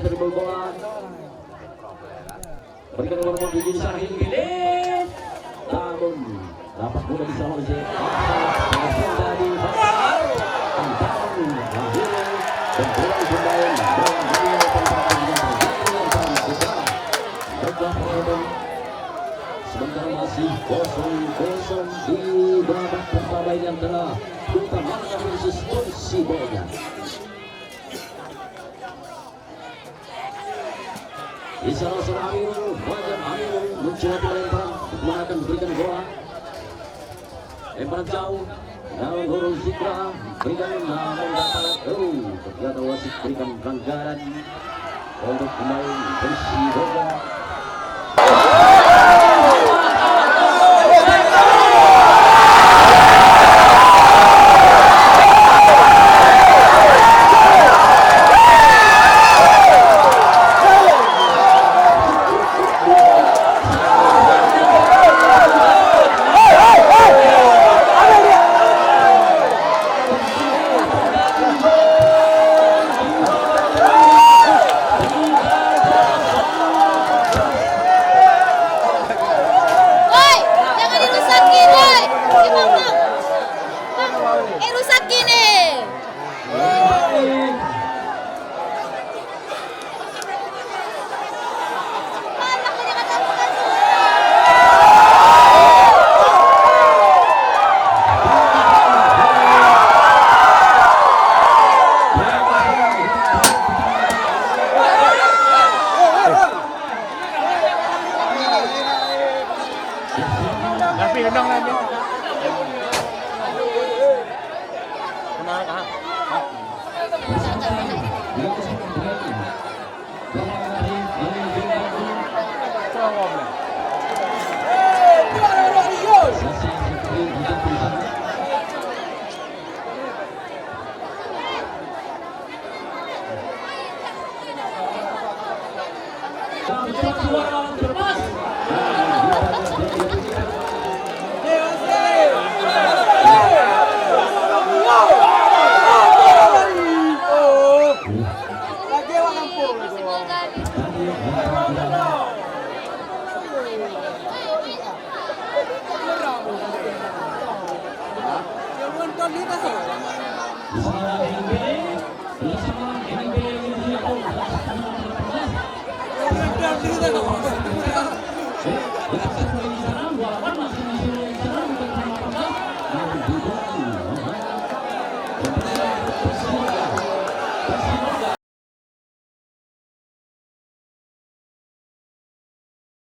dribble bola. Berikan nomor 7 Sahil Gilis. Namun dapat bola di sama saja. Dari Bakar. Antaran akhirnya dan bola dikembali. Sebentar masih 0-0 di babak pertama yang telah utamakan versus Persibaya. Di salah seorang Amirul, Fajar Amirul mencoba melempar, akan berikan bola. Lemparan jauh, dalam Nurul Zikra berikan namun dapat. Ternyata wasit berikan pelanggaran untuk pemain Persibaya.